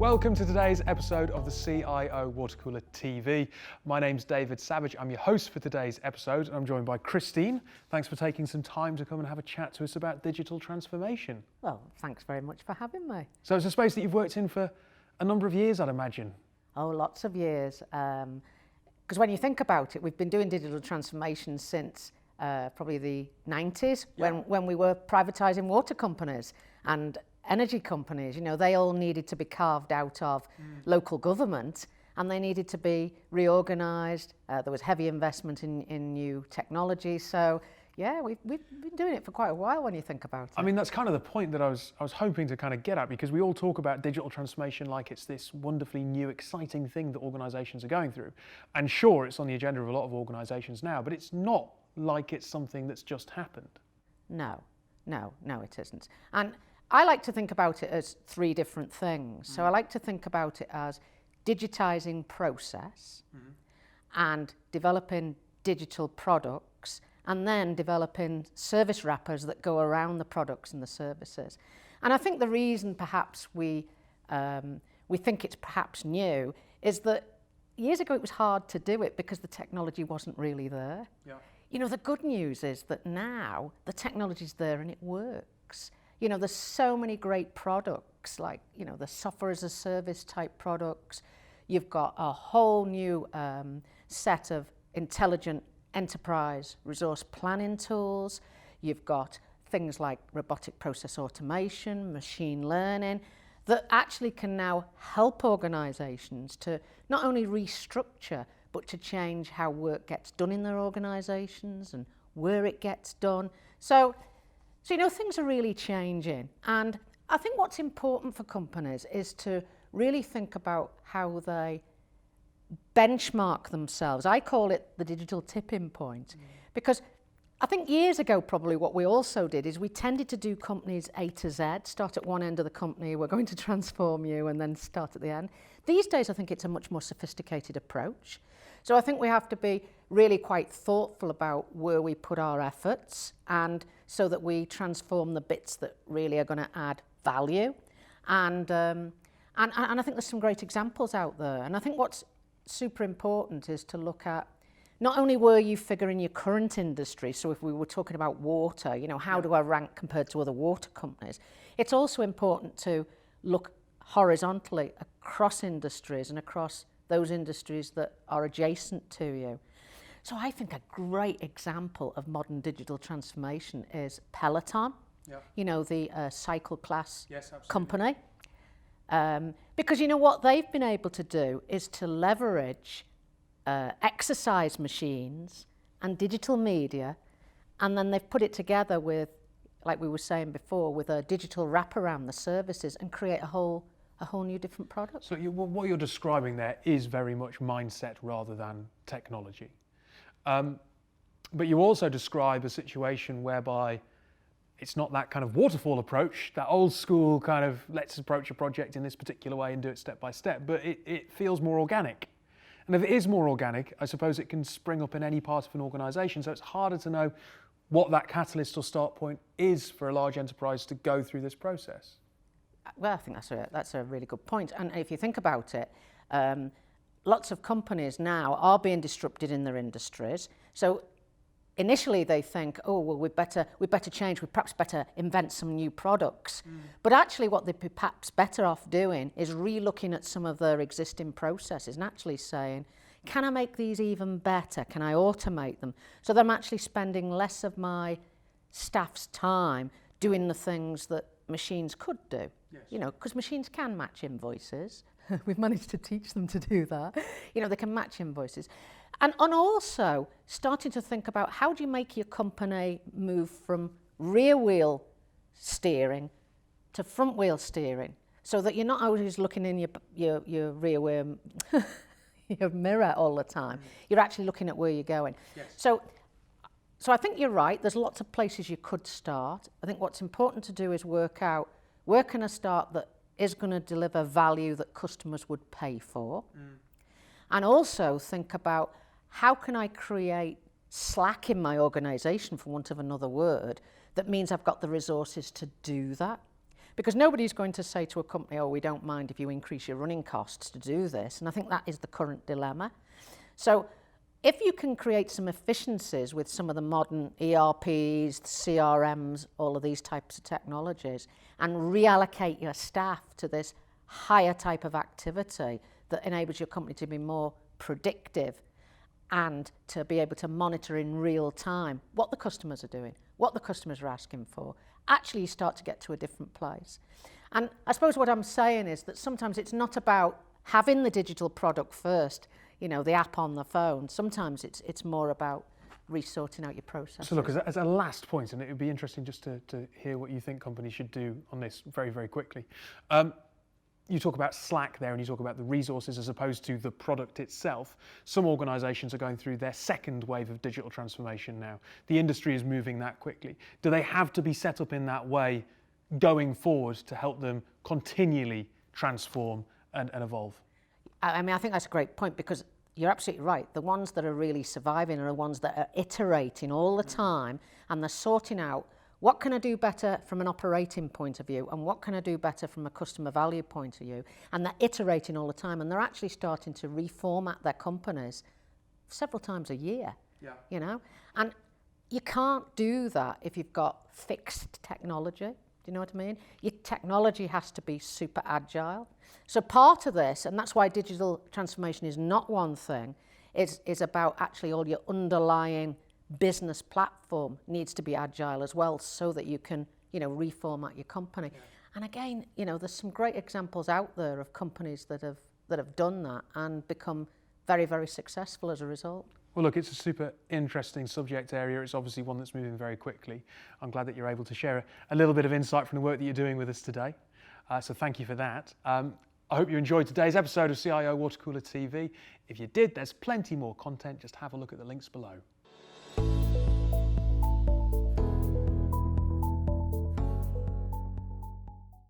Welcome to today's episode of the CIO Water Cooler TV. My name's David Savage. I'm your host for today's episode, and I'm joined by Christine. Thanks for taking some time to come and have a chat to us about digital transformation. Well, thanks very much for having me. So it's a space that you've worked in for a number of years, I'd imagine. Oh, lots of years. Because when you think about it, we've been doing digital transformation since probably the 90s, when we were privatising water companies and energy companies. You know, they all needed to be carved out of local government, and they needed to be reorganised. There was heavy investment in new technology. So yeah, we've been doing it for quite a while when you think about it. I mean, that's kind of the point that I was hoping to kind of get at, because we all talk about digital transformation like it's this wonderfully new, exciting thing that organisations are going through. And sure, it's on the agenda of a lot of organisations now, but it's not like it's something that's just happened. No, it isn't. And I like to think about it as three different things. So I like to think about it as digitising process and developing digital products, and then developing service wrappers that go around the products and the services. And I think the reason perhaps we think it's perhaps new is that years ago it was hard to do it because the technology wasn't really there. Yeah. You know, the good news is that now the technology's there and it works. You know, there's so many great products, like, you know, the software as a service type products. You've got a whole new set of intelligent enterprise resource planning tools. You've got things like robotic process automation, machine learning, that actually can now help organisations to not only restructure, but to change how work gets done in their organisations and where it gets done. So you know, things are really changing. And I think what's important for companies is to really think about how they benchmark themselves. I call it the digital tipping point, because I think years ago probably what we also did is we tended to do companies A to Z, start at one end of the company, we're going to transform you, and then start at the end. These days I think it's a much more sophisticated approach. So I think we have to be really quite thoughtful about where we put our efforts, and so that we transform the bits that really are going to add value. And I think there's some great examples out there. And I think what's super important is to look at not only where you figure in your current industry. So if we were talking about water, you know, how do I rank compared to other water companies? It's also important to look horizontally across industries and across those industries that are adjacent to you. So I think a great example of modern digital transformation is Peloton, you know, the cycle class company. Because you know what they've been able to do is to leverage exercise machines and digital media, and then they've put it together with, like we were saying before, with a digital wrap around the services and create a whole new different product. So what you're describing there is very much mindset rather than technology. But you also describe a situation whereby it's not that kind of waterfall approach, that old school kind of let's approach a project in this particular way and do it step by step, but it feels more organic. And if it is more organic, I suppose it can spring up in any part of an organisation, so it's harder to know what that catalyst or start point is for a large enterprise to go through this process. Well, I think that's a really good point. And if you think about it, lots of companies now are being disrupted in their industries. So initially they think, oh, well, we better change, we perhaps better invent some new products. But actually what they'd be perhaps better off doing is re-looking at some of their existing processes and actually saying, can I make these even better? Can I automate them? So that I'm actually spending less of my staff's time doing the things that machines could do. Yes. You know, because machines can match invoices. We've managed to teach them to do that. You know, they can match invoices. And also starting to think about how do you make your company move from rear wheel steering to front wheel steering, so that you're not always looking in your rear wheel your mirror all the time. You're actually looking at where you're going. Yes. So I think you're right. There's lots of places you could start. I think what's important to do is work out where can I start that is going to deliver value that customers would pay for. And also think about how can I create slack in my organisation, for want of another word, that means I've got the resources to do that. Because nobody's going to say to a company, oh, we don't mind if you increase your running costs to do this. And I think that is the current dilemma. So if you can create some efficiencies with some of the modern ERPs, CRMs, all of these types of technologies, and reallocate your staff to this higher type of activity that enables your company to be more predictive and to be able to monitor in real time what the customers are doing, what the customers are asking for, actually you start to get to a different place. And I suppose what I'm saying is that sometimes it's not about having the digital product first, you know, the app on the phone. Sometimes it's more about resorting out your processes. So look, as a last point, and it would be interesting just to hear what you think companies should do on this very, very quickly. You talk about Slack there and you talk about the resources as opposed to the product itself. Some organisations are going through their second wave of digital transformation now. The industry is moving that quickly. Do they have to be set up in that way going forward to help them continually transform and evolve? I mean, I think that's a great point, because you're absolutely right. The ones that are really surviving are the ones that are iterating all the time, and they're sorting out what can I do better from an operating point of view and what can I do better from a customer value point of view. And they're iterating all the time, and they're actually starting to reformat their companies several times a year, you know. And you can't do that if you've got fixed technology. Do you know what I mean? Your technology has to be super agile. So part of this, and that's why digital transformation is not one thing, is about actually all your underlying business platform needs to be agile as well, so that you can, you know, reformat your company. Yeah. And again, you know, there's some great examples out there of companies that have done that and become very, very successful as a result. Well, look, it's a super interesting subject area. It's obviously one that's moving very quickly. I'm glad that you're able to share a little bit of insight from the work that you're doing with us today. So thank you for that. I hope you enjoyed today's episode of CIO Watercooler TV. If you did, there's plenty more content. Just have a look at the links below.